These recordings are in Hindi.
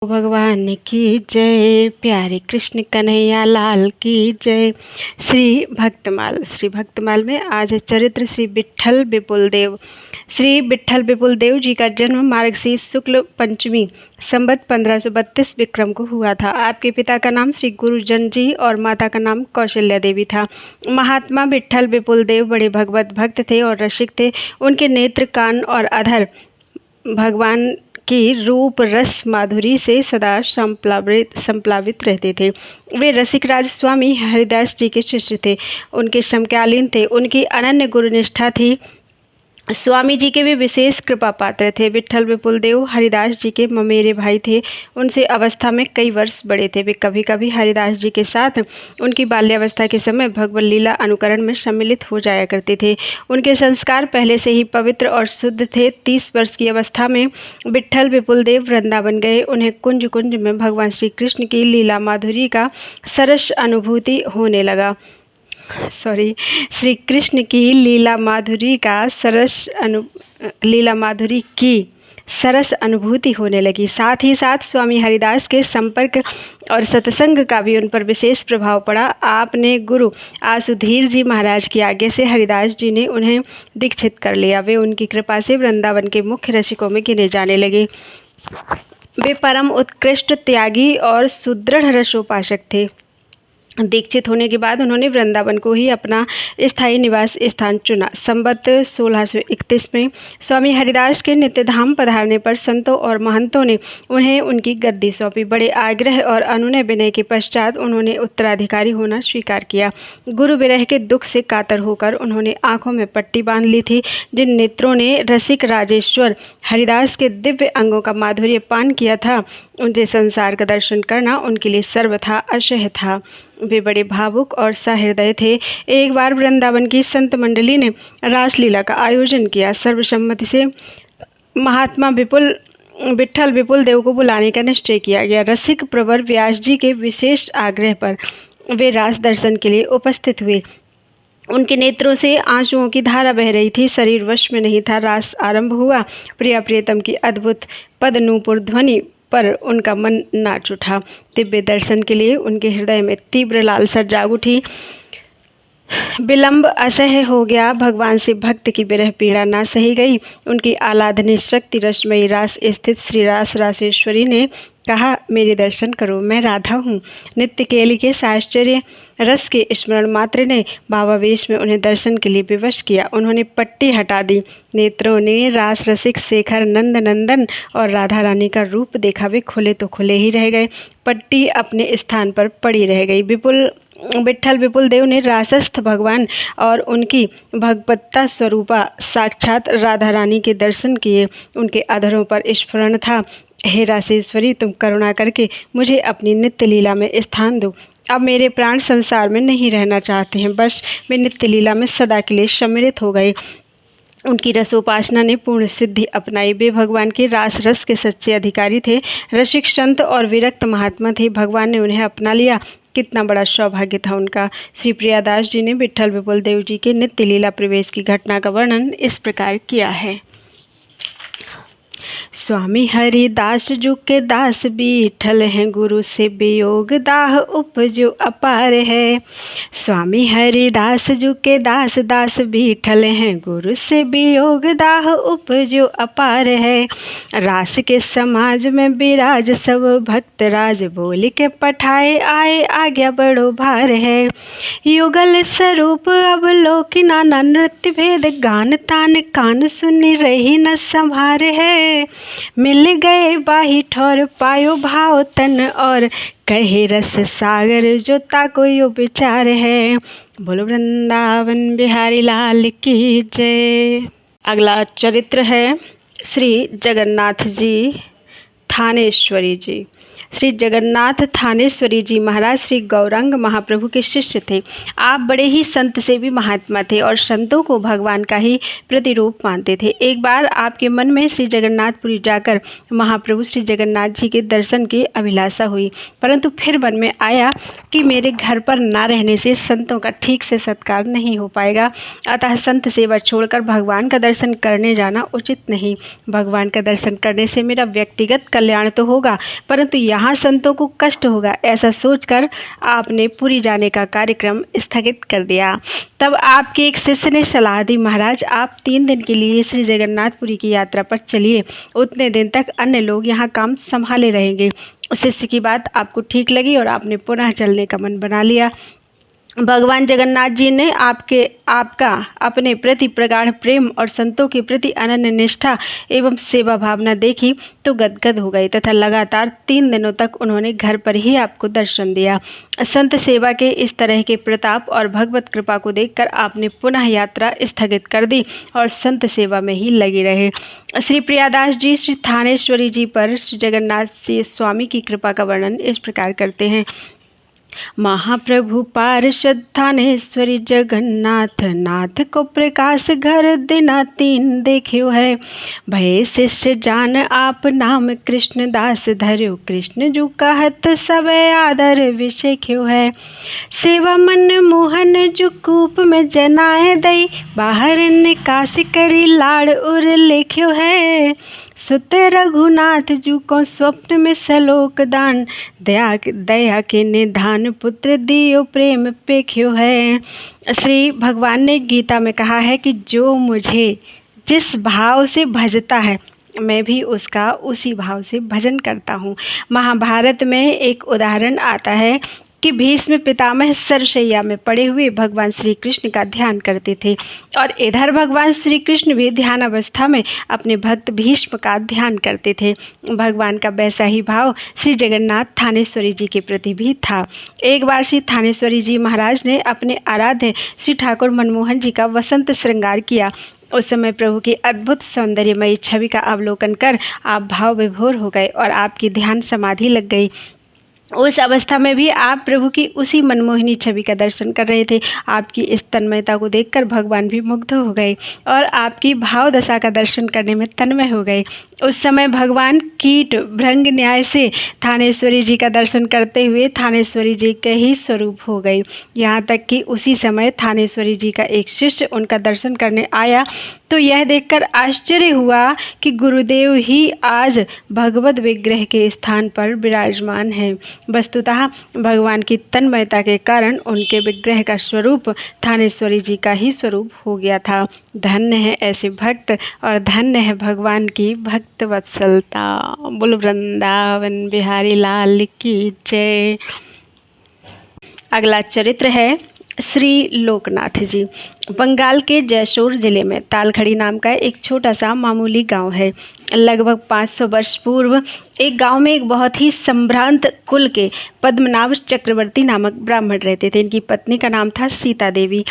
भगवान की जय। प्यारे कृष्ण कन्हैया लाल की जय। श्री भक्तमाल में आज चरित्र श्री विट्ठल विपुल देव। श्री विट्ठल विपुल देव जी का जन्म मार्गशीर्ष शुक्ल पंचमी संवत 1532 विक्रम को हुआ था। आपके पिता का नाम श्री गुरुजन जी और माता का नाम कौशल्या देवी था। महात्मा विट्ठल विपुल देव बड़े भगवत भक्त थे और रसिक थे। उनके नेत्र, कान और अधर भगवान की रूप रस माधुरी से सदा संप्लावित रहते थे। वे रसिक राज स्वामी हरिदास जी के शिष्य थे, उनके समकालीन थे। उनकी अनन्य गुरुनिष्ठा थी। स्वामी जी के वे विशेष कृपा पात्र थे। विट्ठल विपुल देव हरिदास जी के ममेरे भाई थे। उनसे अवस्था में कई वर्ष बड़े थे। वे कभी कभी हरिदास जी के साथ उनकी बाल्यावस्था के समय भगवत लीला अनुकरण में सम्मिलित हो जाया करते थे। उनके संस्कार पहले से ही पवित्र और शुद्ध थे। 30 वर्ष की अवस्था में विट्ठल विपुल देव वृंदावन गए। उन्हें कुंज कुंज में भगवान श्री कृष्ण की लीला माधुरी का सरस अनुभूति होने लगा। श्री कृष्ण की लीला माधुरी की सरस अनुभूति होने लगी। साथ ही साथ स्वामी हरिदास के संपर्क और सत्संग का भी उन पर विशेष प्रभाव पड़ा। आपने गुरु आसुधीर जी महाराज की आज्ञा से हरिदास जी ने उन्हें दीक्षित कर लिया। वे उनकी कृपा से वृंदावन के मुख्य रसिकों में गिने जाने लगे। वे परम उत्कृष्ट त्यागी और सुदृढ़ रसोपासक थे। दीक्षित होने के बाद उन्होंने वृंदावन को ही अपना स्थायी निवास स्थान चुना। संवत 1631 में स्वामी हरिदास के नित्यधाम पधारने पर संतों और महंतों ने उन्हें उनकी गद्दी सौंपी। बड़े आग्रह और अनुनय विनय के पश्चात उन्होंने उत्तराधिकारी होना स्वीकार किया। गुरु विरह के दुख से कातर होकर उन्होंने आंखों में पट्टी बांध ली थी। जिन नेत्रों ने रसिक राजेश्वर हरिदास के दिव्य अंगों का माधुर्य पान किया था, उनसे संसार का दर्शन करना उनके लिए सर्वथा असह्य था। वे बड़े भावुक और सहृदय थे। एक बार वृंदावन की संत मंडली ने रासलीला का आयोजन किया। सर्वसम्मति से महात्मा विट्ठल विपुल देव को बुलाने का निश्चय किया गया। रसिक प्रवर व्यास जी के विशेष आग्रह पर वे रास दर्शन के लिए उपस्थित हुए। उनके नेत्रों से आंसुओं की धारा बह रही थी। शरीर वश में नहीं था। रास आरंभ हुआ। प्रिया प्रियतम की अद्भुत पद नूपुर ध्वनि पर उनका मन नाच उठा। दिव्य दर्शन के लिए उनके हृदय में तीव्र लालसा जाग उठी। विलंब असह्य हो गया। भगवान से भक्त की विरह पीड़ा ना सही गई। उनकी आलाधनी शक्ति रसमयी रास स्थित श्री रास रासेश्वरी ने कहा, मेरे दर्शन करो, मैं राधा हूँ। नित्य केली के साश्चर्य रस के स्मरण मात्र ने भावावेश में उन्हें दर्शन के लिए विवश किया। उन्होंने पट्टी हटा दी। नेत्रों ने रास रसिक शेखर नंद नंदन और राधा रानी का रूप देखा। वे खुले तो खुले ही रह गए, पट्टी अपने स्थान पर पड़ी रह गई। विट्ठल विपुल देव ने रासस्थ भगवान और उनकी भगवत्ता स्वरूपा साक्षात राधा रानी के दर्शन किए। उनके अधरों पर स्फुरण था, हे रासेश्वरी, तुम करुणा करके मुझे अपनी नित्य लीला में स्थान दो। अब मेरे प्राण संसार में नहीं रहना चाहते हैं, बस वे नित्य लीला में सदा के लिए सम्मिलित हो गए। उनकी रसोपासना ने पूर्ण सिद्धि अपनाई। वे भगवान के रास रस के सच्चे अधिकारी थे। रसिक संत और विरक्त महात्मा थे। भगवान ने उन्हें अपना लिया। कितना बड़ा सौभाग्य था उनका। श्री प्रियादास जी ने विट्ठल विपुल देव जी के नित्य लीला प्रवेश की घटना का वर्णन इस प्रकार किया है। स्वामी हरिदास जू के दास विट्ठल हैं, गुरु से वियोग दाह उपजो अपार है। स्वामी हरिदास जू के दास विट्ठल हैं, गुरु से वियोग दाह उपजो अपार है। रास के समाज में विराज सब भक्त राज, बोल के पठाए आए आज्ञा बड़ो भार है। युगल स्वरूप अब लोक नाना नृत्य भेद, गान तान कान सुनी रही न संभार है। मिल गए बाही ठौर, पायो भाव तन और, कहे रस सागर जो ताको यो विचार है। बोलो वृंदावन बिहारी लाल की जय। अगला चरित्र है श्री जगन्नाथ जी थानेश्वरी जी। श्री जगन्नाथ थानेश्वरी जी महाराज श्री गौरांग महाप्रभु के शिष्य थे। आप बड़े ही संत सेवी महात्मा थे और संतों को भगवान का ही प्रतिरूप मानते थे। एक बार आपके मन में श्री जगन्नाथपुरी जाकर महाप्रभु श्री जगन्नाथ जी के दर्शन की अभिलाषा हुई, परंतु फिर मन में आया कि मेरे घर पर ना रहने से संतों का ठीक से सत्कार नहीं हो पाएगा, अतः संत सेवा छोड़कर भगवान का दर्शन करने जाना उचित नहीं। भगवान का दर्शन करने से मेरा व्यक्तिगत कल्याण तो होगा, परंतु यहाँ संतों को कष्ट होगा। ऐसा सोचकर आपने पुरी जाने का कार्यक्रम स्थगित कर दिया। तब आपके एक शिष्य ने सलाह दी, महाराज आप 3 दिन के लिए श्री जगन्नाथपुरी की यात्रा पर चलिए, उतने दिन तक अन्य लोग यहाँ काम संभाले रहेंगे। शिष्य की बात आपको ठीक लगी और आपने पुनः चलने का मन बना लिया। भगवान जगन्नाथ जी ने आपका अपने प्रति प्रगाढ़ प्रेम और संतों के प्रति अनन्य निष्ठा एवं सेवा भावना देखी तो गदगद हो गए तथा लगातार 3 दिनों तक उन्होंने घर पर ही आपको दर्शन दिया। संत सेवा के इस तरह के प्रताप और भगवत कृपा को देखकर आपने पुनः यात्रा स्थगित कर दी और संत सेवा में ही लगे रहे। श्री प्रियादास जी श्री थानेश्वरी जी पर श्री जगन्नाथ जी स्वामी की कृपा का वर्णन इस प्रकार करते हैं। महाप्रभु पार्षद थानेश्वरी जगन्नाथ नाथ को प्रकाश घर दिना 3 देखियो है। भय शिष्य जान आप नाम कृष्ण दास धर्यो, कृष्ण जो कहत सब आदर विषय क्यों है। सेवा मन मोहन जो कूप में जनाए दई, बाहर निकास करी लाड़ उर लेख्यो है। सुत रघुनाथ जू को स्वप्न में सलोक दान, दया के निधान पुत्र दियो प्रेम पेख्यो है। श्री भगवान ने गीता में कहा है कि जो मुझे जिस भाव से भजता है मैं भी उसका उसी भाव से भजन करता हूँ। महाभारत में एक उदाहरण आता है कि भीष्म पितामह सरशैया में पड़े हुए भगवान श्री कृष्ण का ध्यान करते थे और इधर भगवान श्री कृष्ण भी ध्यान अवस्था में अपने भक्त भीष्म का ध्यान करते थे। भगवान का वैसा ही भाव श्री जगन्नाथ थानेश्वरी जी के प्रति भी था। एक बार श्री थानेश्वरी जी महाराज ने अपने आराध्य श्री ठाकुर मनमोहन जी का वसंत श्रृंगार किया। उस समय प्रभु की अद्भुत सौंदर्यमयी छवि का अवलोकन कर आप भाव विभोर हो गए और आपकी ध्यान समाधि लग गई। उस अवस्था में भी आप प्रभु की उसी मनमोहिनी छवि का दर्शन कर रहे थे। आपकी इस तन्मयता को देखकर भगवान भी मुग्ध हो गए और आपकी भाव दशा का दर्शन करने में तन्मय हो गए। उस समय भगवान कीट भृंग न्याय से थानेश्वरी जी का दर्शन करते हुए थानेश्वरी जी के ही स्वरूप हो गए। यहाँ तक कि उसी समय थानेश्वरी जी का एक शिष्य उनका दर्शन करने आया तो यह देखकर आश्चर्य हुआ कि गुरुदेव ही आज भगवत विग्रह के स्थान पर विराजमान हैं। वस्तुतः भगवान की तन्मयता के कारण उनके विग्रह का स्वरूप थानेश्वरी जी का ही स्वरूप हो गया था। धन्य है ऐसे भक्त और धन्य है भगवान की भक्त वत्सलता। बोल वृंदावन बिहारी लाल की जय। अगला चरित्र है श्री लोकनाथ जी। बंगाल के जयसोर जिले में तालखड़ी नाम का एक छोटा सा मामूली गांव है। लगभग 500 वर्ष पूर्व एक गांव में एक बहुत ही संभ्रांत कुल के पद्मनाभ चक्रवर्ती नामक ब्राह्मण रहते थे। इनकी पत्नी का नाम था सीता देवी।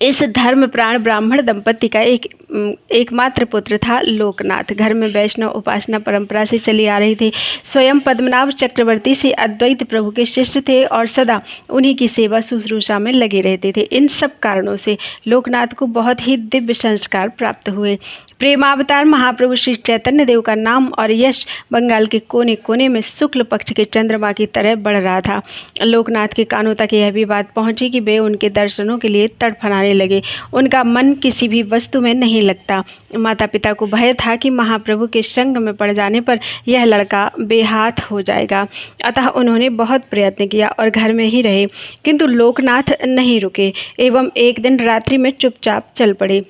इस धर्मप्राण ब्राह्मण दंपति का एकमात्र पुत्र था लोकनाथ। घर में वैष्णव उपासना परंपरा से चली आ रही थी। स्वयं पद्मनाभ चक्रवर्ती से अद्वैत प्रभु के शिष्य थे और सदा उन्हीं की सेवा शुश्रूषा में लगे रहते थे। इन सब कारणों से लोकनाथ को बहुत ही दिव्य संस्कार प्राप्त हुए। प्रेमावतार महाप्रभु श्री चैतन्य देव का नाम और यश बंगाल के कोने कोने में शुक्ल पक्ष के चंद्रमा की तरह बढ़ रहा था। लोकनाथ के कानों तक यह भी बात पहुंची कि वे उनके दर्शनों के लिए तड़फड़ाने लगे। उनका मन किसी भी वस्तु में नहीं लगता। माता पिता को भय था कि महाप्रभु के संग में पड़ जाने पर यह लड़का बेहाथ हो जाएगा, अतः उन्होंने बहुत प्रयत्न किया और घर में ही रहे, किंतु लोकनाथ नहीं रुके एवं एक दिन रात्रि में चुपचाप चल पड़े।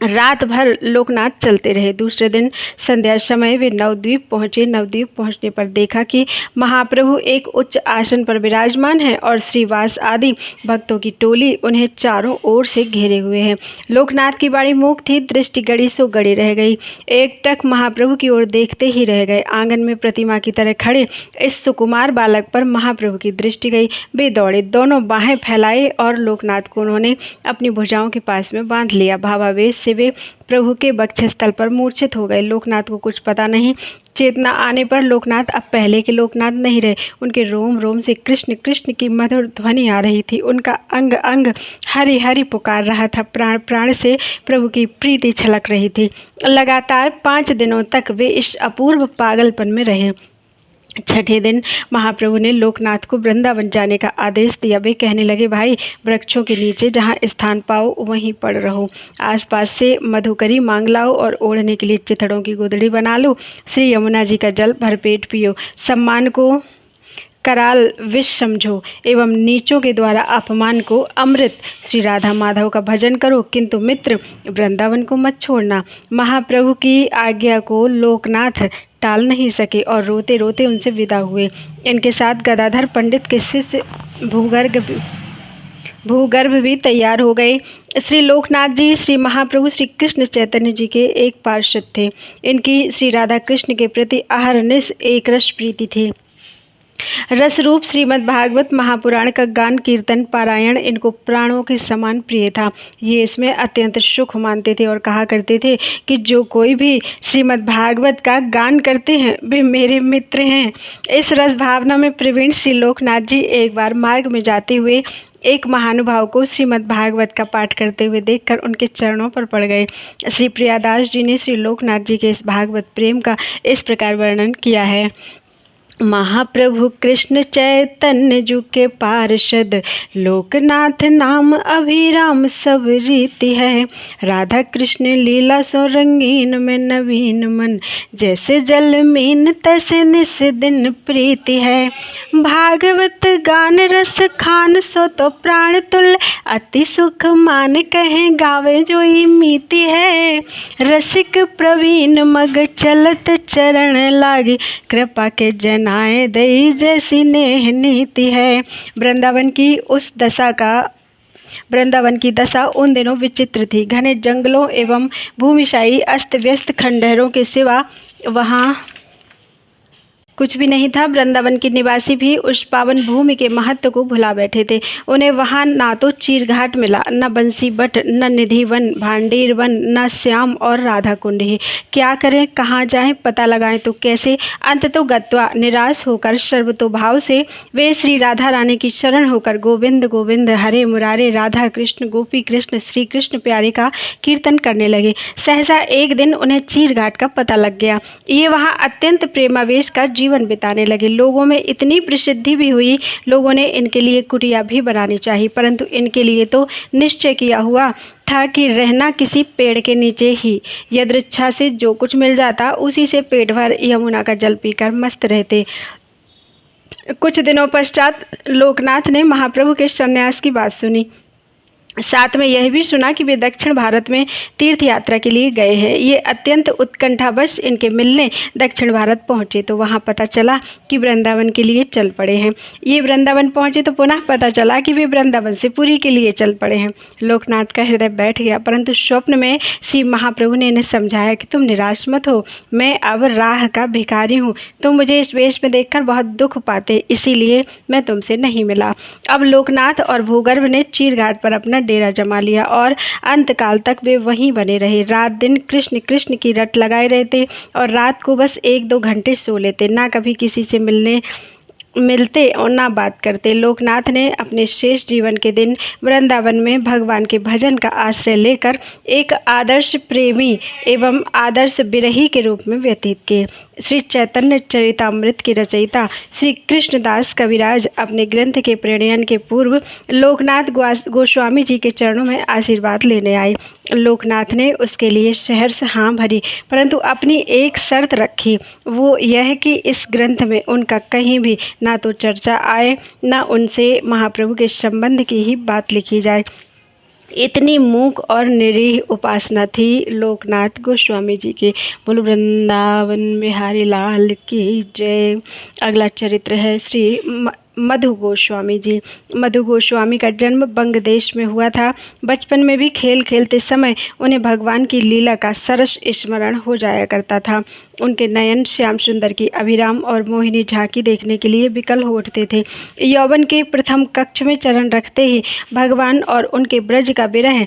रात भर लोकनाथ चलते रहे। दूसरे दिन संध्या समय वे नवद्वीप पहुँचे। नवद्वीप पहुँचने पर देखा कि महाप्रभु एक उच्च आसन पर विराजमान है और श्रीवास आदि भक्तों की टोली उन्हें चारों ओर से घेरे हुए है। लोकनाथ की बाड़ी मूक थी, दृष्टि गड़ी सो गड़ी रह गई। एकटक महाप्रभु की ओर देखते ही रह गए। आंगन में प्रतिमा की तरह खड़े इस सुकुमार बालक पर महाप्रभु की दृष्टि गई। वे दौड़े, दोनों बाहें फैलाए और लोकनाथ को उन्होंने अपनी भुजाओं के पास में बांध लिया। भावावेश से से वे प्रभु के वक्षस्थल पर मूर्छित हो गए। लोकनाथ को कुछ पता नहीं। चेतना आने पर लोकनाथ अब पहले के लोकनाथ नहीं रहे। उनके रोम रोम से कृष्ण कृष्ण की मधुर ध्वनि आ रही थी। उनका अंग अंग हरि हरि पुकार रहा था। प्राण प्राण से प्रभु की प्रीति छलक रही थी। लगातार 5 दिनों तक वे इस अपूर्व पागलपन में रहे। छठे दिन महाप्रभु ने लोकनाथ को वृंदावन जाने का आदेश दिया। वे कहने लगे, भाई, वृक्षों के नीचे जहाँ स्थान पाओ वहीं पड़ रहो। आसपास से मधुकरी मांग लाओ और ओढ़ने के लिए चिथड़ों की गोदड़ी बना लो। श्री यमुना जी का जल भरपेट पियो। सम्मान को कराल विष समझो एवं नीचों के द्वारा अपमान को अमृत। श्री राधा माधव का भजन करो, किंतु मित्र वृंदावन को मत छोड़ना। महाप्रभु की आज्ञा को लोकनाथ टाल नहीं सके और रोते रोते उनसे विदा हुए। इनके साथ गदाधर पंडित के शिष्य भूगर्भ भी तैयार हो गए। श्री लोकनाथ जी श्री महाप्रभु श्री कृष्ण चैतन्य जी के एक पार्षद थे। इनकी श्री राधा कृष्ण के प्रति अहरनिश एक रस प्रीति थी। रस रूप श्रीमद् भागवत महापुराण का गान कीर्तन पारायण इनको प्राणों के समान प्रिय था। ये इसमें अत्यंत सुख मानते थे और कहा करते थे कि जो कोई भी श्रीमद् भागवत का गान करते हैं वे मेरे मित्र हैं। इस रस भावना में प्रवीण श्री लोकनाथ जी एक बार मार्ग में जाते हुए एक महानुभाव को श्रीमद् भागवत का पाठ करते हुए देखकर उनके चरणों पर पड़ गए। श्री प्रियादास जी ने श्री लोकनाथ जी के इस भागवत प्रेम का इस प्रकार वर्णन किया है। महाप्रभु कृष्ण चैतन्य जू के पार्षद लोकनाथ नाम अभिराम सब रीति है। राधा कृष्ण लीला सो रंगीन में नवीन मन, जैसे जल मीन तैसे निस दिन प्रीति है। भागवत गान रस खान सो तो प्राण तुल, अति सुख मान कहे गावे जोई मीति है। रसिक प्रवीण मग चलत चरण लागी, कृपा के जना आए दई जैसी नेह नीति है। वृंदावन की दशा उन दिनों विचित्र थी। घने जंगलों एवं भूमिशायी अस्त व्यस्त खंडहरों के सिवा वहाँ कुछ भी नहीं था। वृंदावन के निवासी भी उस पावन भूमि के महत्व को भुला बैठे थे। उन्हें वहाँ ना तो चीरघाट मिला, न बंसी बट, न निधि वन, भांडेर वन, न श्याम और राधा कुंड ही। क्या करें, कहाँ जाएं, पता लगाएं तो कैसे। अंत तो गत्वा निराश होकर सर्वतोभाव से वे श्री राधा रानी की शरण होकर गोविंद गोविंद हरे मुरारे राधा कृष्ण गोपी कृष्ण श्री कृष्ण प्यारे का कीर्तन करने लगे। सहसा एक दिन उन्हें चीरघाट का पता लग गया। ये वहाँ अत्यंत प्रेमावेश का जीवन बिताने लगे। लोगों में इतनी प्रसिद्धि भी हुई, लोगों ने इनके लिए कुटिया भी बनानी चाहिए, परंतु इनके लिए तो निश्चय किया हुआ था कि रहना किसी पेड़ के नीचे ही। यदृच्छा से जो कुछ मिल जाता उसी से पेट भर यमुना का जल पीकर मस्त रहते। कुछ दिनों पश्चात लोकनाथ ने महाप्रभु के सन्यास की बात सुनी। साथ में यह भी सुना कि वे दक्षिण भारत में तीर्थ यात्रा के लिए गए हैं। ये अत्यंत उत्कंठावश इनके मिलने दक्षिण भारत पहुँचे तो वहाँ पता चला कि वृंदावन के लिए चल पड़े हैं। ये वृंदावन पहुँचे तो पुनः पता चला कि वे वृंदावन से पुरी के लिए चल पड़े हैं। लोकनाथ का हृदय बैठ गया, परंतु स्वप्न में श्री महाप्रभु ने इन्हें समझाया कि तुम निराश मत हो, मैं अब राह का भिखारी हूँ। तुम मुझे इस वेश में देखकर बहुत दुख पाते, इसीलिए मैं तुमसे नहीं मिला। अब लोकनाथ और भूगर्भ ने चीरघाट पर अपना डेरा जमा लिया और अंतकाल तक वे वहीं बने रहे। रात दिन कृष्ण कृष्ण की रट लगाए रहते और रात को बस 1-2 घंटे सो लेते। ना कभी किसी से मिलते और ना बात करते। लोकनाथ ने अपने शेष जीवन के दिन वृंदावन में भगवान के भजन का आश्रय लेकर एक आदर्श प्रेमी एवं आदर्श विरही के रूप में व्यतीत किए। श्री चैतन्य चरितामृत के रचयिता श्री कृष्णदास कविराज अपने ग्रंथ के प्रणयन के पूर्व लोकनाथ गोस्वामी जी के चरणों में आशीर्वाद लेने आए। लोकनाथ ने उसके लिए सहर्ष हाँ भरी, परंतु अपनी एक शर्त रखी, वो यह कि इस ग्रंथ में उनका कहीं भी ना तो चर्चा आए, ना उनसे महाप्रभु के संबंध की ही बात लिखी जाए। इतनी मूक और निरीह उपासना थी लोकनाथ गोस्वामी जी की। बोलो वृंदावन बिहारी लाल की जय। अगला चरित्र है श्री मधु गोस्वामी जी। मधु गोस्वामी का जन्म बंग देश में हुआ था। बचपन में भी खेल खेलते समय उन्हें भगवान की लीला का सरस स्मरण हो जाया करता था। उनके नयन श्याम सुंदर की अभिराम और मोहिनी झांकी देखने के लिए विकल हो उठते थे। यौवन के प्रथम कक्ष में चरण रखते ही भगवान और उनके ब्रज का विरह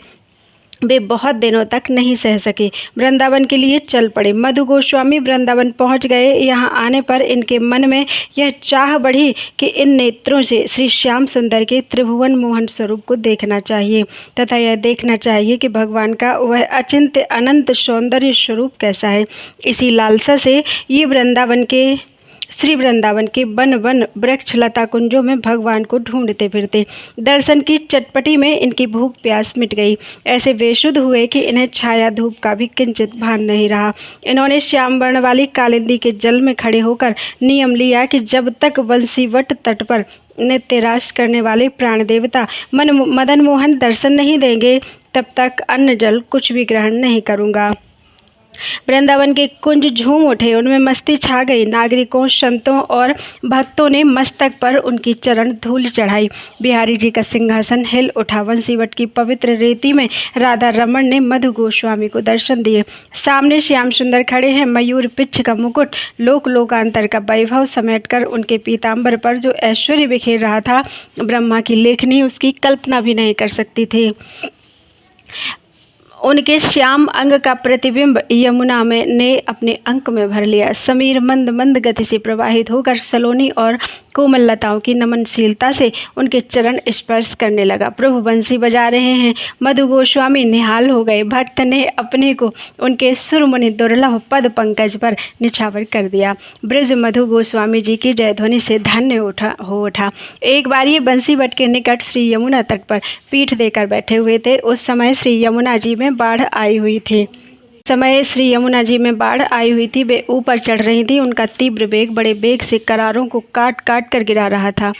वे बहुत दिनों तक नहीं सह सके, वृंदावन के लिए चल पड़े। मधु गोस्वामी वृंदावन पहुंच गए। यहाँ आने पर इनके मन में यह चाह बढ़ी कि इन नेत्रों से श्री श्याम सुंदर के त्रिभुवन मोहन स्वरूप को देखना चाहिए तथा यह देखना चाहिए कि भगवान का वह अचिंत्य अनंत सौंदर्य स्वरूप कैसा है। इसी लालसा से ये श्री वृंदावन के वन वन वृक्ष लता कुंजों में भगवान को ढूंढते फिरते। दर्शन की चटपटी में इनकी भूख प्यास मिट गई। ऐसे बेसुध हुए कि इन्हें छाया धूप का भी किंचित भान नहीं रहा। इन्होंने श्याम वर्ण वाली कालिंदी के जल में खड़े होकर नियम लिया कि जब तक बंसीवट तट पर नित्य रास करने वाले प्राण देवता मदन मोहन दर्शन नहीं देंगे, तब तक अन्न जल कुछ भी ग्रहण नहीं करूँगा। वृंदावन के कुंज झूम उठे, उनमें मस्ती छा गई। नागरिकों, संतों और भक्तों ने मस्तक पर उनकी चरण धूल चढ़ाई। बिहारी जी का सिंहासन हिल उठा। वंशीवट की पवित्र रेती में राधा रमण ने मधु गोस्वामी को दर्शन दिए। सामने श्याम सुंदर खड़े हैं। मयूर पिच्छ का मुकुट लोक लोकांतर का वैभव समेटकर उनके पीताम्बर पर जो ऐश्वर्य बिखेर रहा था, ब्रह्मा की लेखनी उसकी कल्पना भी नहीं कर सकती थी। उनके श्याम अंग का प्रतिबिंब यमुना ने अपने अंक में भर लिया। समीर मंद मंद गति से प्रवाहित होकर सलोनी और कोमल लताओं की नमनशीलता से उनके चरण स्पर्श करने लगा। प्रभु बंसी बजा रहे हैं। मधु गोस्वामी निहाल हो गए। भक्त ने अपने को उनके सुरमुनि दुर्लभ पद पंकज पर निछावर कर दिया। ब्रज मधु गोस्वामी जी की जयध्वनि से धन्य हो उठा। एक बार ये बंसीवट के निकट श्री यमुना तट पर पीठ देकर बैठे हुए थे। उस समय श्री यमुना जी में बाढ़ आई हुई थी। वे ऊपर चढ़ रही थी। उनका तीव्र वेग बड़े वेग से करारों को काट काट कर गिरा रहा था।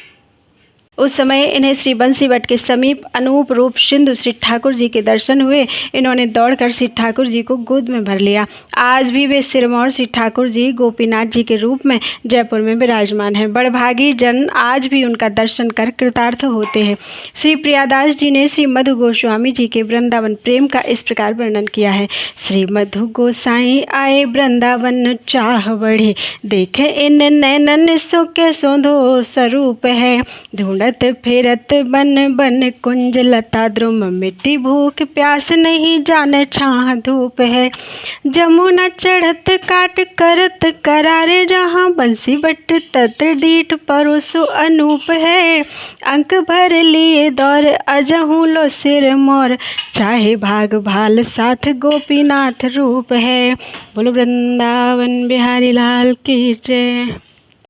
उस समय इन्हें श्री बंसीवट के समीप अनूप रूप सिंधु श्री ठाकुर जी के दर्शन हुए। इन्होंने दौड़कर श्री ठाकुर जी को गोद में भर लिया। आज भी वे सिरमौर श्री ठाकुर जी गोपीनाथ जी के रूप में जयपुर में विराजमान हैं। बड़भागी जन आज भी उनका दर्शन कर कृतार्थ होते हैं। श्री प्रियादास जी ने श्री मधु गोस्वामी जी के वृंदावन प्रेम का इस प्रकार वर्णन किया है। श्री मधु गोसाई आए वृंदावन चाह बढ़ी, देखे इन नैनन सो के सोंधो स्वरूप है। ढूंढत फेरत बन बन कुंज लता द्रुम, मिट्टी भूख प्यास नहीं जाने छाह धूप है। जमुना चढ़त काट करत करारे, जहाँ बंसी बट तत डीठ परोसो अनूप है। अंक भर लिए दौर अजहू लो सिर मोर, चाहे भाग भाल साथ गोपीनाथ रूप है। बोलो वृंदावन बिहारी लाल की जय।